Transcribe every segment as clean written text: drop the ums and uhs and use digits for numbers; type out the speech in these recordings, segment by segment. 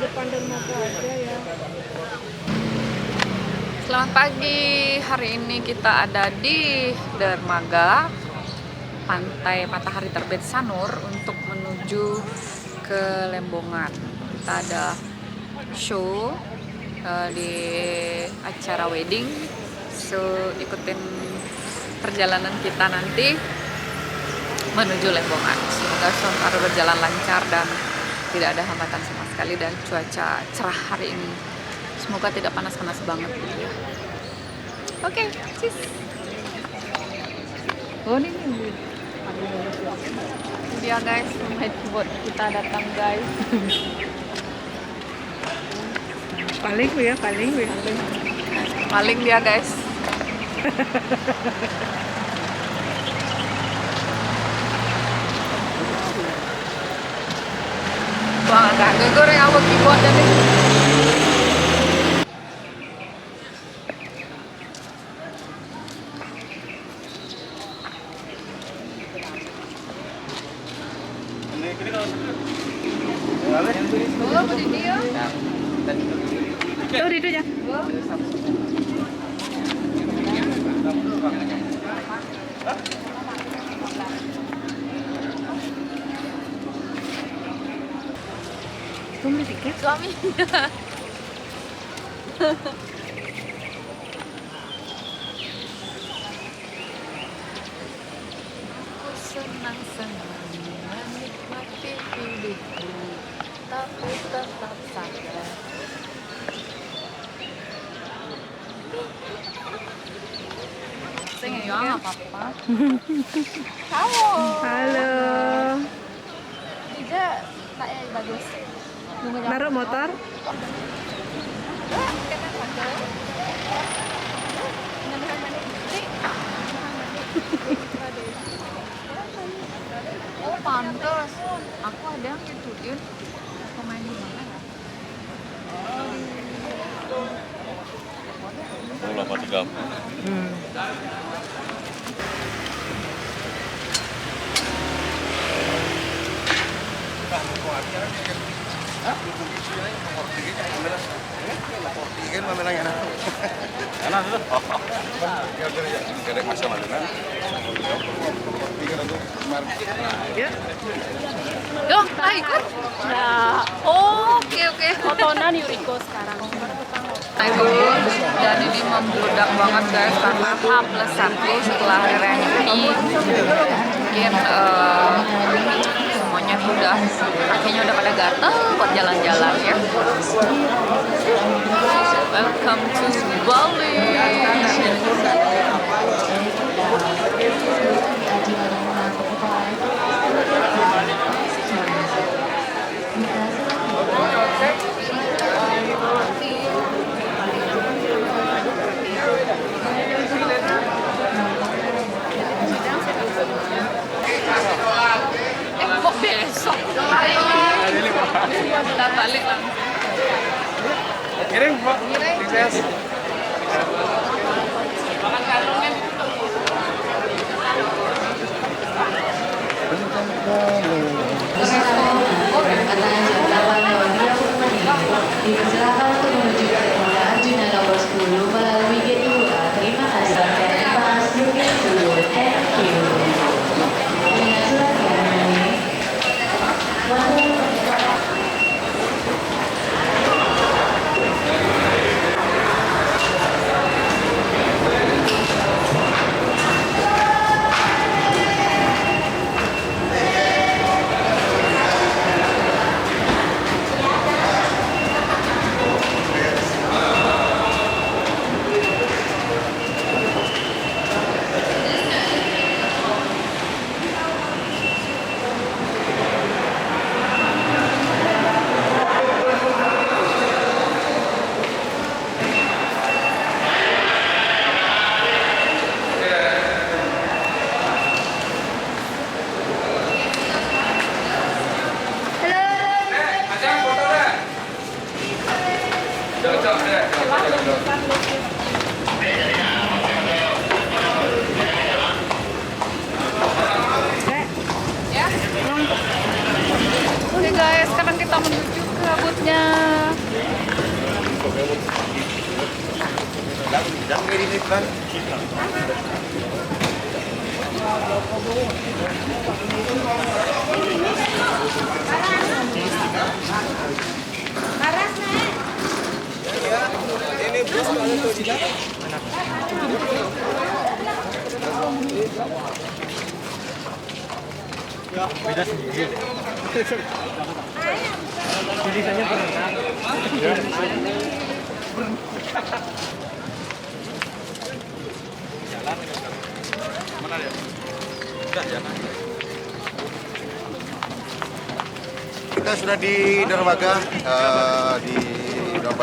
depan dermaga aja ya. Selamat pagi, hari ini kita ada di dermaga Pantai Matahari Terbit Sanur untuk menuju ke Lembongan. Kita ada show di acara wedding, so ikutin perjalanan kita nanti menuju Lembongan. Semoga semuanya berjalan lancar dan tidak ada hambatan sama sekali, dan cuaca cerah hari ini. Semoga tidak panas-panas banget gitu ya. Oke, cheers. Oh ini dia guys, buat kita datang guys. Paling ya, paling. Maling dia guys. Wah, agak goreng apa keyboard tadi. Oh, berdiri ya. Tuh, itu ya. Kamu beli tiket? Suaminya. Aku senang-senang menikmati hidupku, tapi tetap saja. Saya nggak apa-apa. Halo. Halo. Ija, tak ya bagus. Naruh motor? Oh pantas, aku ada yang gituin pemain di mana ya? Bola Batu Gam. Yo, tak ikut? Nah, Oh, oke. fotonan Yuriko sekarang. Ibu, dan ini membludak banget guys karena H+1 setelah hari raya ini mungkin semuanya udah kakinya udah pada gatel buat jalan-jalan ya. Welcome to Bali. Kok besok? Kita balik lah. Kirim, Pak. Sukses. Dipersilakan untuk menuju ke Terminal Arjuna nomor 10 melalui gate 2. Terima kasih. Masuk gate 2. Thank you. Dengan surat kami. Kita sudah di dermaga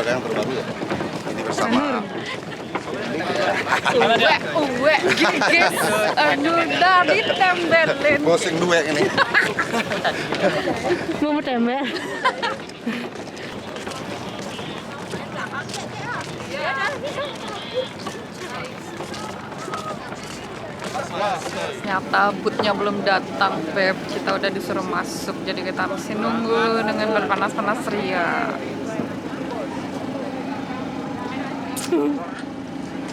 yang terbaru ya. Ini bersama Uwe, gigit, aduh, dari tembelin. bosing dua ini. Mau tembel. Ternyata bootnya belum datang, Beb. Kita udah disuruh masuk, jadi kita masih nunggu dengan berpanas-panas ria.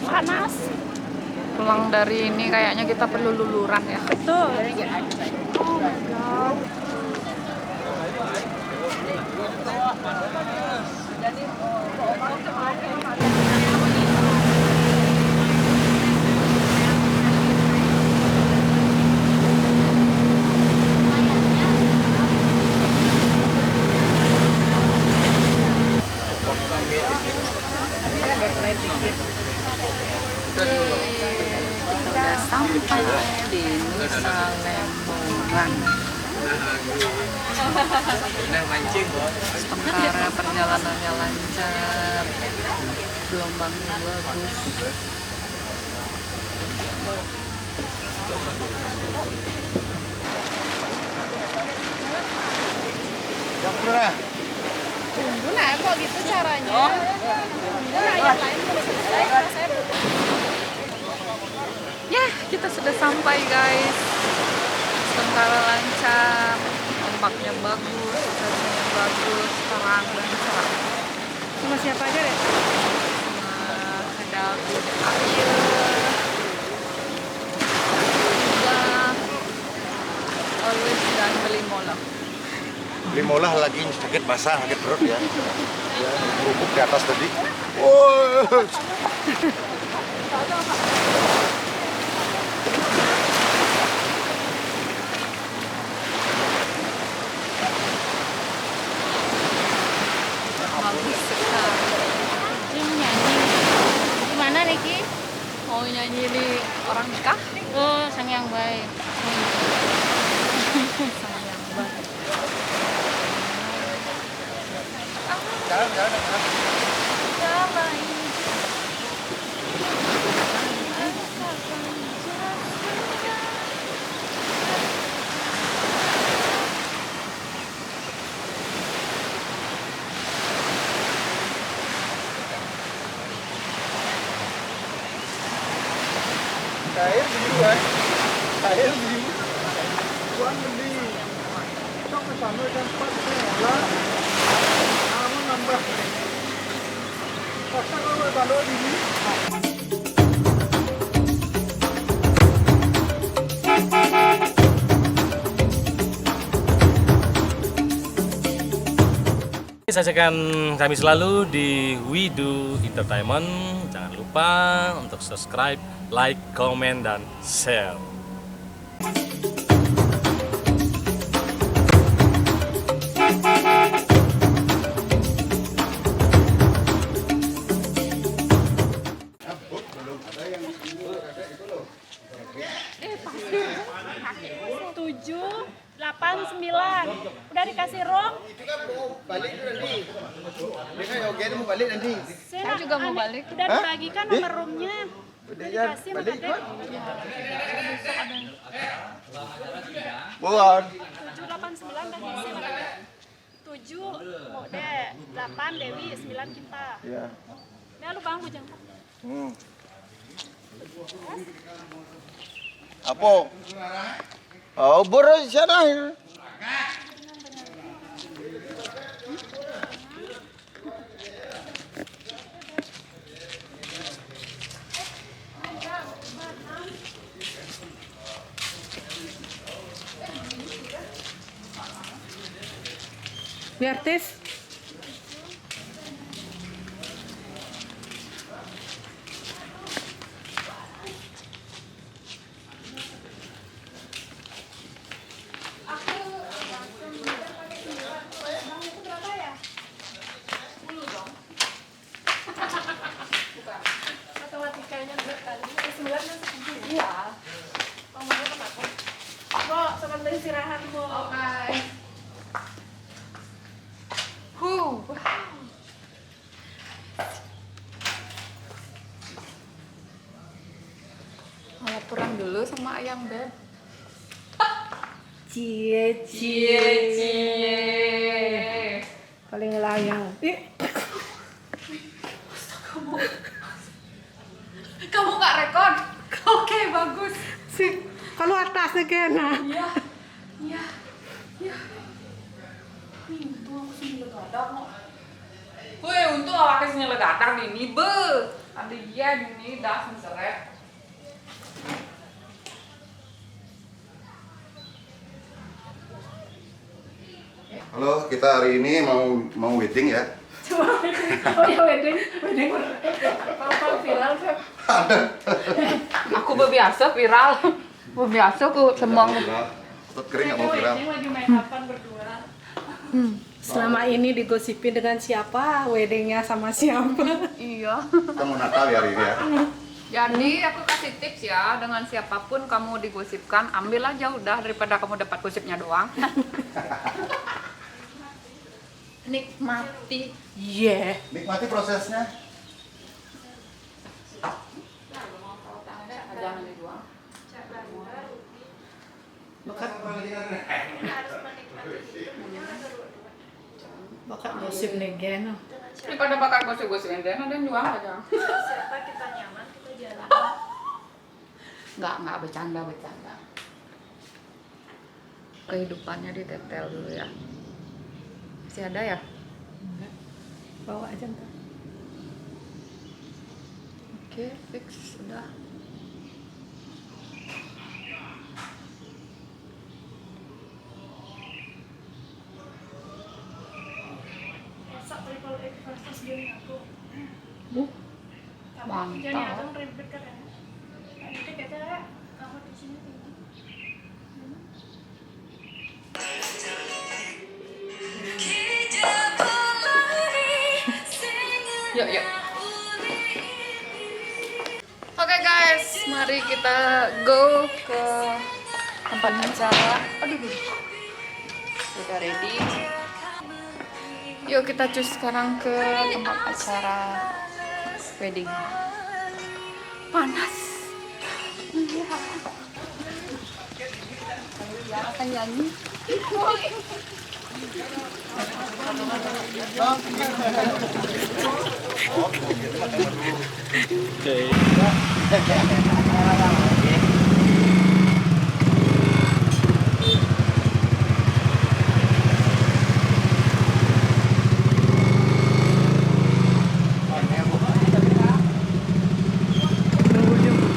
Panas. Pulang dari ini kayaknya kita perlu luluran ya. Betul. Sudah sampai di Nusa Lembongan. Sementara perjalanannya lancar, gelombangnya bagus. Tunggu nah, kok gitu caranya? Ya, kita sudah sampai guys. Sementara lancar, ombaknya bagus, cuacanya bagus, terang dan cerah. Sama siapa aja deh? Ada bus air, juga always dan beli mola. Limolah lagi sakit basah, sakit perut ya. Ya, kerupuk di atas tadi. Wow. Bagus sekali. Ini nyanyi. Gimana Niki? Mau nyanyi di orang nikah? Oh, sang yang baik. Sayang banget. Air biru kan? Air biru. Tuan beli. Kau ke sana jam 4 lah. Kamu nambah. Pasal kalau balok ini. Saksikan kami selalu di We Do Entertainment. Jangan lupa untuk subscribe, like, komen, dan share. Tujuh, 8, 9. Udah dikasih rom? Saya juga mau balik. Udah dibagikan nomor roomnya. Udah dikasih sama Kak Dek. Buat. 7, 8, 9 udah diisi sama Kak Dek. 7 Mode, 8 Dewi, 9 kita. Ya. Ya lu bang, bujang. Apa? Oh, boros sana. Biar tes. Matematikanya berat kali. 9 dan 10. Iya. Oh, mau kenapa? Bo, selamat istirahat, Bo. Oke. Laporan dulu sama ayam beb. Cie Cie. paling layang. Kamu nggak rekod? Oke, bagus. Si kalau atasnya kena. Iya. Iya. Iya. Untung aku sini legadak no. Woi, untung awaknya sini legadak ini be. Ada iya ini dah seret. Halo, kita hari ini mau wedding ya. Oh ya, wedding apa viral, Feb? Aku berbiasa viral. Berbiasa aku semang. Tetap kering nggak mau viral. Wedding lagi make upan berdua. Selama ini digosipin dengan siapa, weddingnya sama siapa. Iya. Kita mau Natal ya hari ini ya. Jadi aku kasih tips ya, dengan siapapun kamu digosipkan, ambil aja udah daripada kamu dapat gosipnya doang. Nikmati. Iya. Nikmati prosesnya. Jangan dibuang. Bakal gosip negen. Daripada bakal gosip-gosip yang dan jual aja. Siapa kita nyaman, kita jalan. Nggak bercanda. Kehidupannya ditetel dulu ya. Masih ada ya? Bawa aja ntar. Oke, fix udah. Masak triple egg versus gini aku. Mantap. Jadi aku ribet keren. Nanti kita kamu di sini tinggal. Yuk. Oke guys, mari kita go ke tempat acara. Aduh, sudah ready. Yuk kita cus sekarang ke tempat acara wedding. Panas. Iya. Akan nyanyi.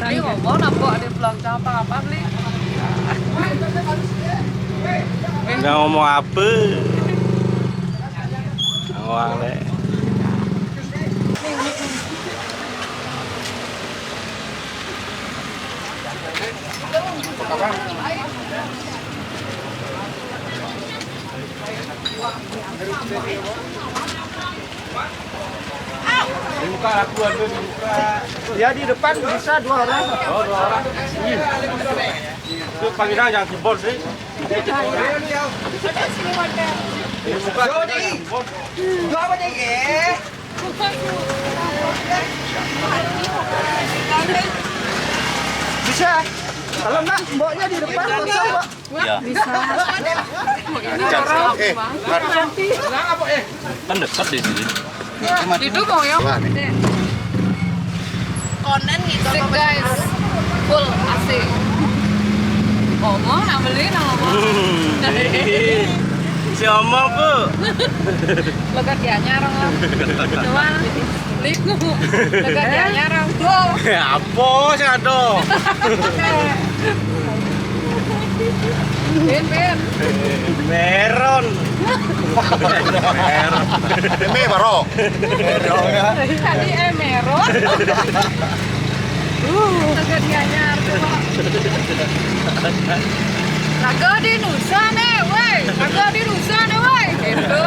Ini ngomong nampak ada pulang apa beli? Nggak ngomong apa. Ngomong deh. Dibuka aku ada dibuka. Ya di depan bisa 2 orang. Oh, 2 orang. Itu panggilan jangan jebol sih. Dibuka. Dua apa nih? Bisa. Kalau enggak, mboknya di depan bisa, Mbok. Ya. Bisa. Kan dekat di sini. Itu mau ya? Konen gitu. Asik guys, full AC. Ngomong, nak beli, nak ngomong. Si omong bu. Lekat dia nyarang lah. Coba, liku. Lekat dia nyarang. Wow. Apa sih ada? Ben. Meron. Eme baro. Tadi Emero. Agak dianyar tuh. Laga di Nusa nih, woi. Laga di Nusa nih, woi. Gitu.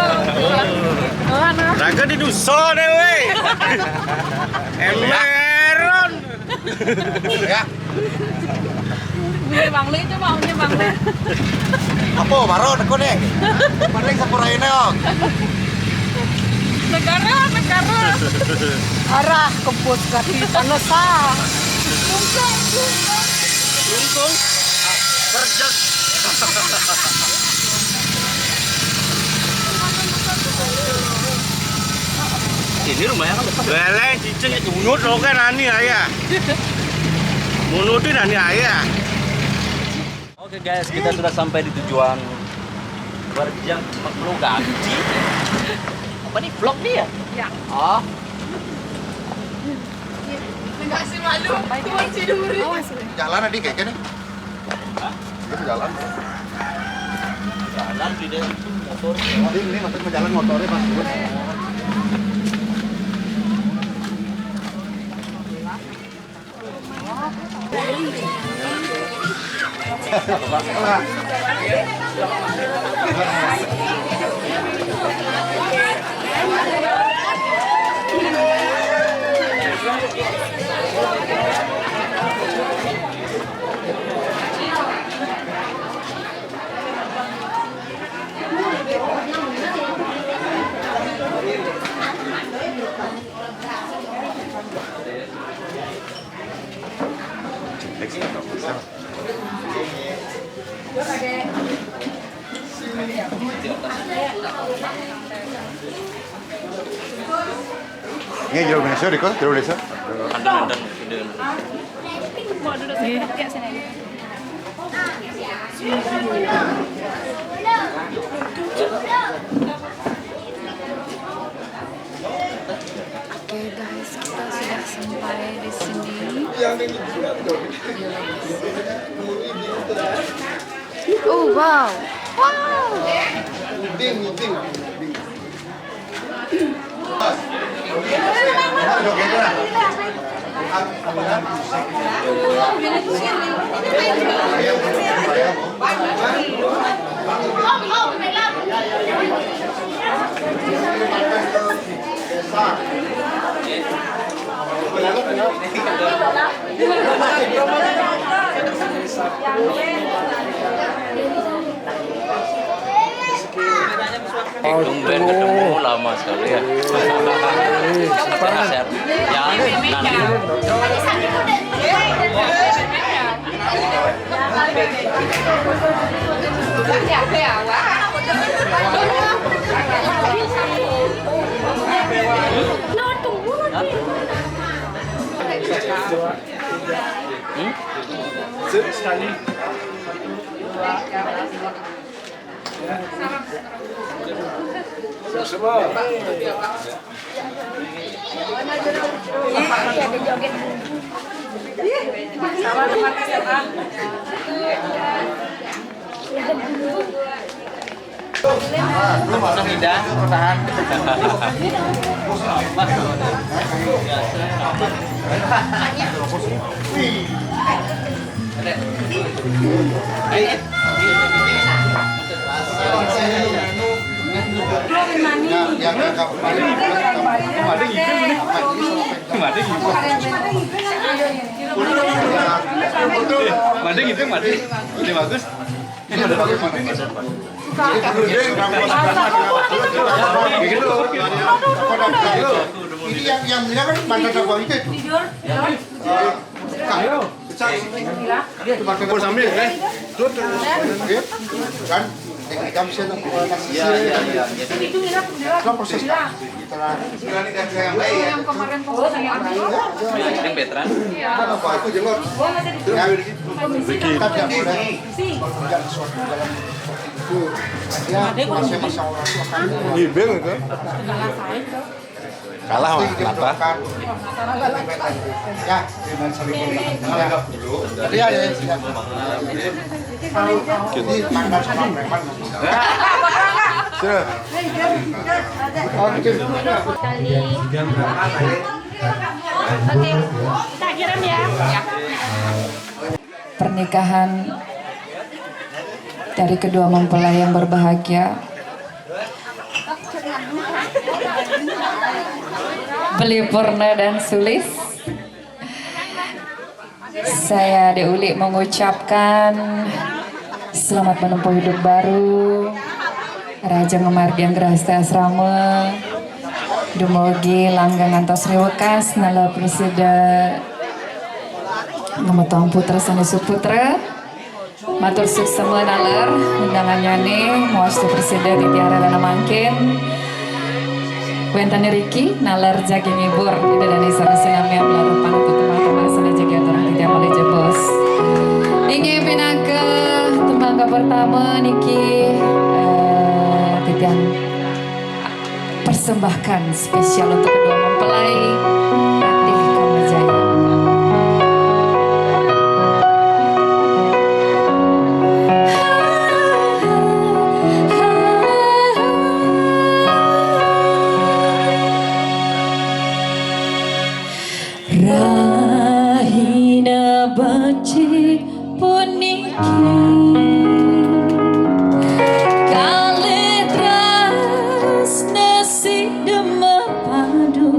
Raga di Nusa deh, weh. Emeron. Ya. Ini Bang Li itu maunya Bang Li. Apa baro neko nih? Paling sapuraine ok. Negara. Arah ke pos kaki tanah sah. Untung. Berjak. Ini rumahnya kan dekat. Leleng cicing munut lo kan ani ayah. Munutin ani ayah. Oke guys, kita sudah sampai di tujuan Berjang Perlu Gaji. Apa nih vlog dia? Ya. Oh, Enggak sih malu. Tuan Ciduri. Jalan adik kayak gini. Ini jalan. jalan di deh motor. Ini maksudnya jalan motornya Mas. Ini jauh Indonesia, Diko? Jauh Indonesia? Dan Mau duduk sini, ya sini. Oke guys, kita sudah sampai di sini. Oh wow, wow. tumben ketemu lama sekali ya. Share. Ya, nanti. Sekali. Semua. Belum ada hidang, bertahan. Mading itu mading. Ini bagus. Ini ada bagus. Ini yang punya kan mantan aku itu. Ayo. Pakai bol sambil kan. Tuh. Kan kamu bisa Iya. Kan proses. Yang kemarin Yang veteran. Apa itu jengot? Ya, kita tidak boleh berbuat sesuatu dalam itu. Ya, masa orang tua kan. Hibeng itu. Kalah kenapa? Ya, dengan saling berbicara dulu. Ya, siap. Jadi pandang sama preman. Sudah. Oke. Oke, kita kirim ya. Pernikahan dari kedua mempelai yang berbahagia. Beli Purna dan Sulis. Saya Deuli mengucapkan selamat menempuh hidup baru. Raja Ngemargian Gerahasta Asrama. Dumugi langgang antos rewekas nala presiden ngemetong putra sani suputra. Matur suksema nalar undangannya nih muastu presiden itiara dana mangkin. Wentane Riki nalar jagi ngibur ida dan isara sinami amlar panatu teman-teman sana jagi aturang tiap oleh jebos. Ingin pinaka temangga pertama niki titian persembahkan spesial untuk kedua mempelai Ratih Kamajaya. Rahina baci puniki kaletras nasi demapadu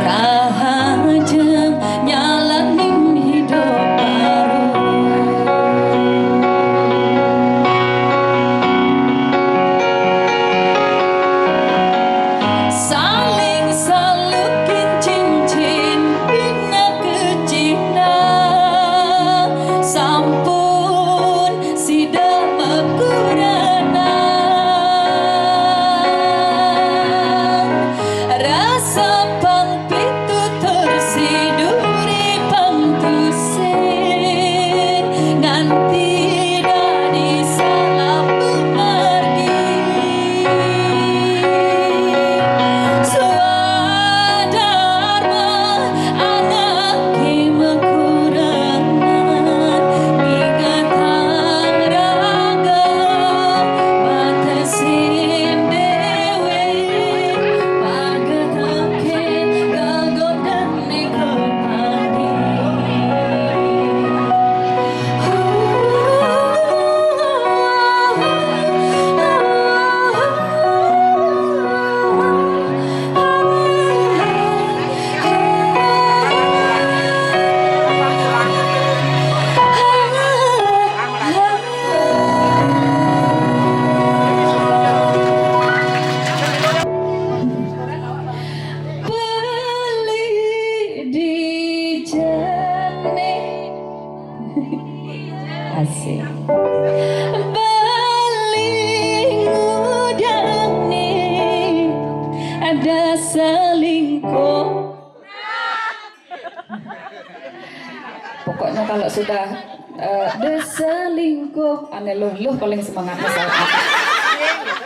rahaja nyalanin hidup baru saling salukin cincin bina kecina sampun sida makurana rasa pangpitu tersiduri pangtusin nganti dari salah pemargi Swadharma anak kekurangan Ingatang raga batasin dewe Pagatakin gagodan nekepani beli di jane asik beli ngudang nih ada selingkuh pokoknya kalau sudah ada selingkuh aneh luh paling semangat masalah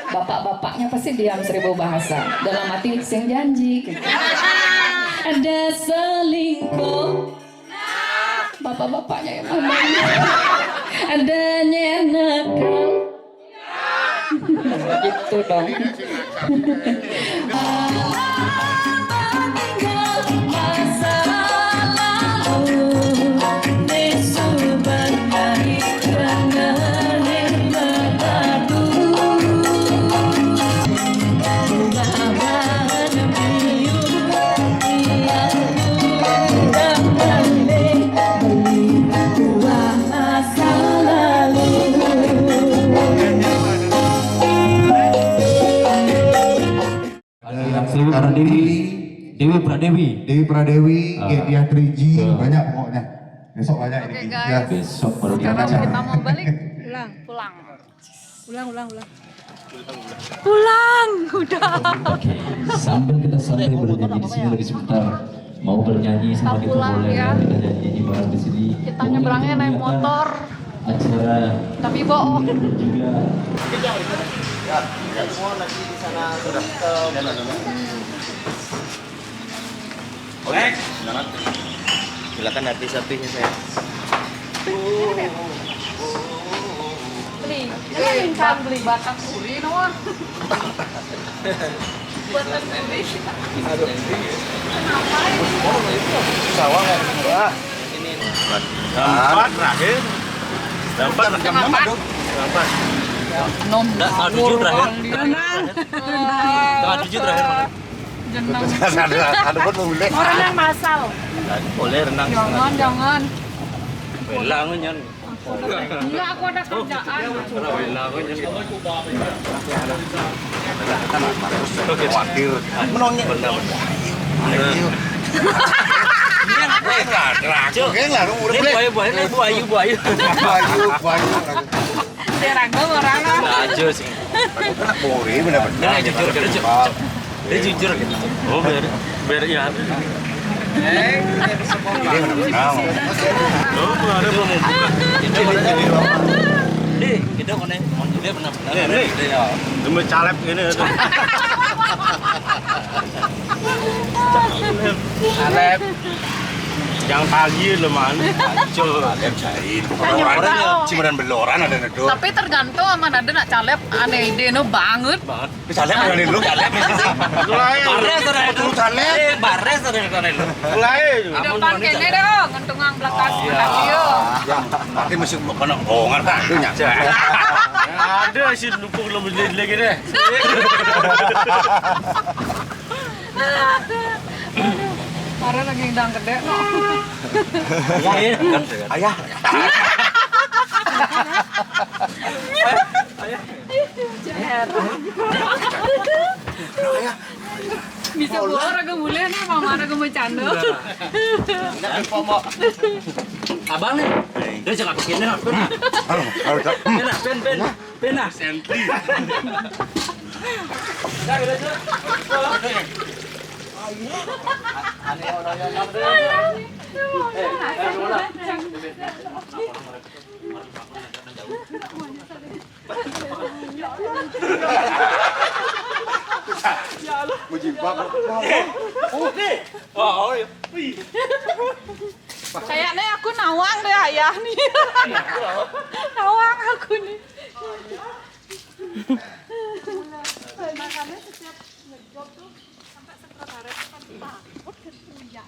bapak-bapaknya pasti diam 1000 bahasa dalam hati sing janji gitu. Ada selingkuh bapak-bapaknya yang mana adanya nakal gitu dong. Tinggal masa lalu nesuban hari kenangan mataku Dewi Pradewi, Getia Triji, banyak pokoknya. Besok banyak ini. Ya. Besok baru dia Sekarang akan kita mau balik Pulang. pulang udah Oke, sambil kita santai bernyanyi di sini lagi sebentar. Mau bernyanyi sama Kita kita pulang boleh ya. Kita nyanyi bareng di sini. kita nyebrangnya naik motor Acara tapi bohong juga. Oke. Silakan artis-artisnya saya. beli Batang Suri non. Batang Suri. Sawah ya. Wah. Empat terakhir. Dapat Kenapa? Dapat. Nom. Tengah 7 terakhir. Tengah 7 terakhir. Jenang. Ada buat boleh. Orang yang masal. Boleh renang. Jangan. Bela ngunyan. Enggak, aku ada kerjaan. Bela ngunyan. Khawatir. Menongnya. Buayu. Serangga orang lah. Aja sih. Bori benar-benar. Dia jujur gitu. Oh, biar ya. Ini benar-benar. Oh, ada belum buka. Kita konek, dia benar-benar. Ya. Cuma calep gini. Calep. Yang pagi leman, hancur. Jahit. Orang cimeran beloran ada nedo. Tapi tergantung sama nada nak calep aneh ide no banget. Calep ada lu calep. Bares ada itu. Calep. Bares ada itu. Di depan kene dong, ngentungang belakang radio. Tapi masih kena hongar kan itu nya. Ada sih lupuk lebih lagi deh. Orang lagi ngedang gede no. Ayah. Bisa bawa raga mulai nih, mama raga bercanda. Abang nih, dia jangan begini lah. Pena. Sentri. Kayaknya aku nawang deh ayah nih. Nawang aku nih. Makanya setiap ngejob tuh sampai sekretaris kan takut ketunya.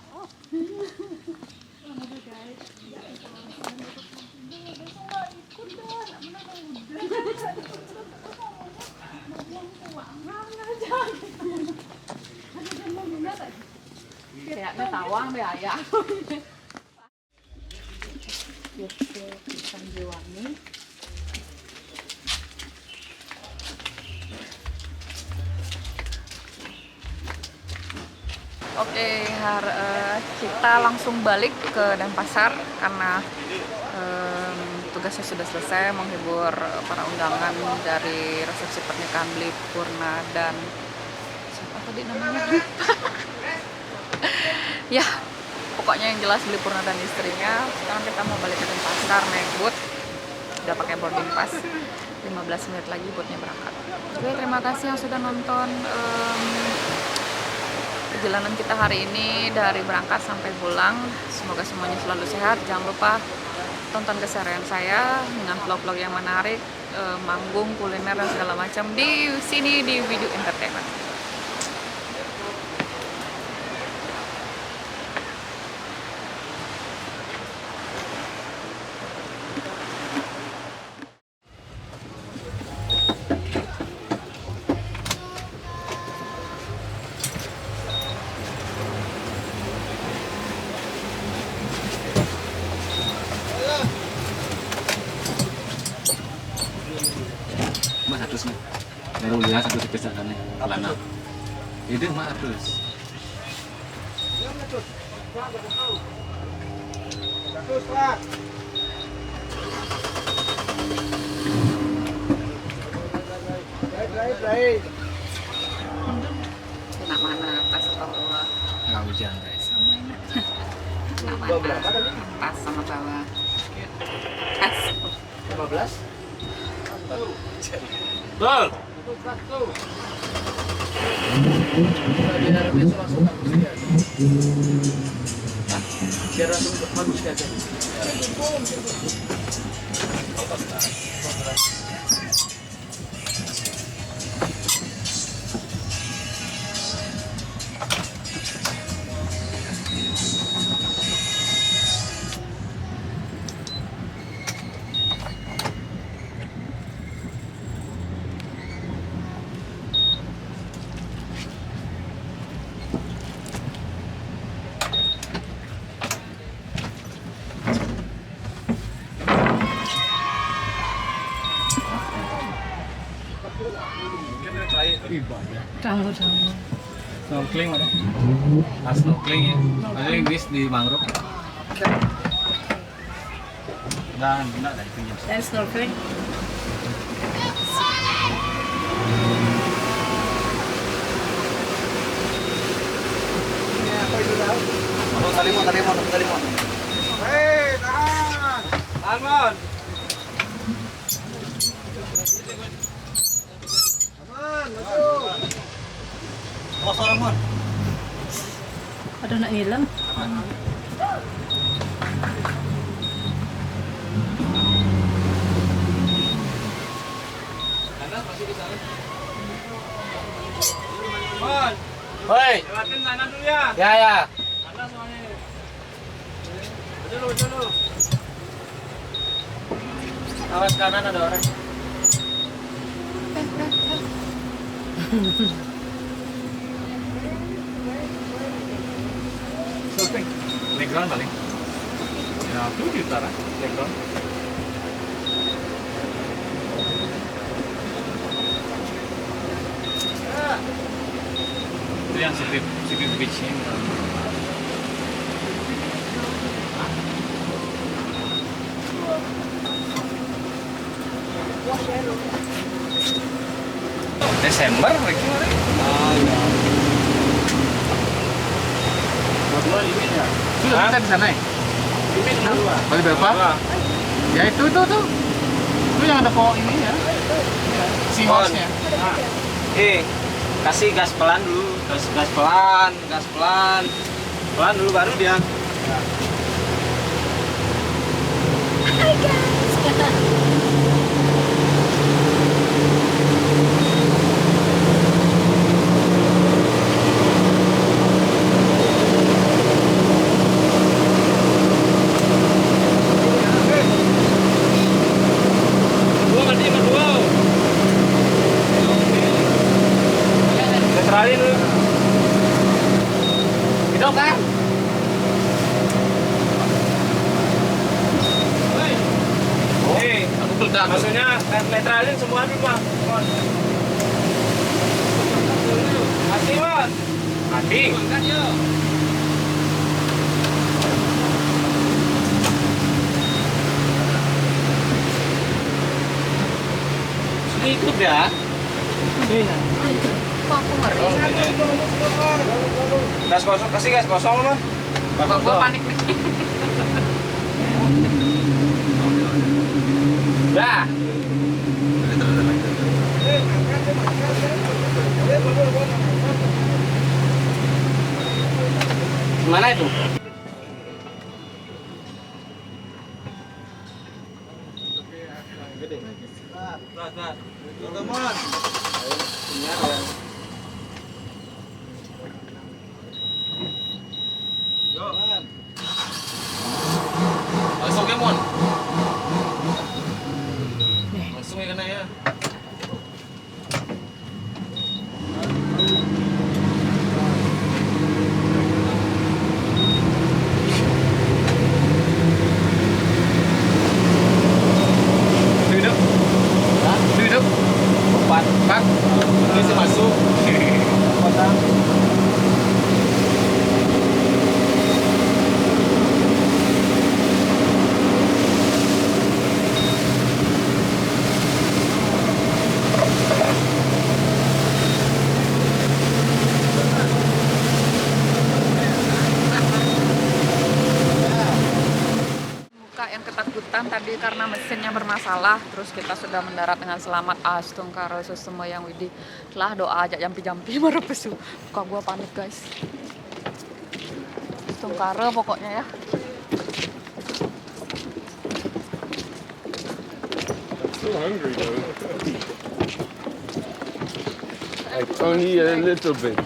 Kayaknya tawang deh ayah. Sanjiwangi. Oke, kita langsung balik ke Denpasar karena tugasnya sudah selesai menghibur para undangan dari resepsi pernikahan Beli Purna dan siapa tadi namanya? Ya, pokoknya yang jelas Beli Purna dan istrinya. Sekarang kita mau balik ke Denpasar naik boat. Udah pakai boarding pass. 15 menit lagi boatnya berangkat. Oke, terima kasih yang sudah nonton perjalanan kita hari ini dari berangkat sampai pulang. Semoga semuanya selalu sehat. Jangan lupa tonton keseharian saya dengan vlog-vlog yang menarik, manggung, kuliner dan segala macam di sini di Video Entertainment. Mas harus nih. Baru lihat satu kepisahannya. Lana. Itu mah harus. Enak mana atas bawah? Nggak hujan guys. Enak mana atas sama bawah? Atas. 15. Betul. Biar langsung bagus aja. Campur-campur. Snorkeling ada. Snorkeling ya. Ada Inggris di mangrove. Enggak dari pinjam. Dan snorkeling. Tali mon. Hei, tahan. Tahan, Mon. Aman, masuk. Oh, seorang mon. Aduh, nak ngilang. Mon. Hoi. Lewatin sana dulu ya. Ya. Sana soalnya ini. Dulu. Awas kanan ada orang. Surfing. Playground paling. Ya, itu di utara. Playground. Itu yang Sipit Beach ini. Desember lagi kemarin. Sudah kita di sana ya? Bali Belva? Ya itu tuh. Itu yang ada pohon ini ya. Seahorse-nya. Kasih gas pelan dulu, gas pelan. Pelan dulu baru dia. Australia dulu. Hidup kan? Aku peledak. Maksudnya netralin semua dulu, Bang. Mati, Bang. Mati. Ini ikut ya. Kok aku ngeri? Gas kosong, kasih gas kosong lu. Kok gue panik nih. Dah. Mana itu? Teman. Langsung ya, Mon. Langsung ya kena ya. Duduk. Empat. Ini sih masuk. Potong. Yang ketakutan tadi karena mesinnya bermasalah, terus kita sudah mendarat dengan selamat. Astungkaro semua yang widih lah, doa aja jampi-jampi baru pesu. Kok gua panik guys. Astungkaro pokoknya ya. Still hungry though. Like only a little bit.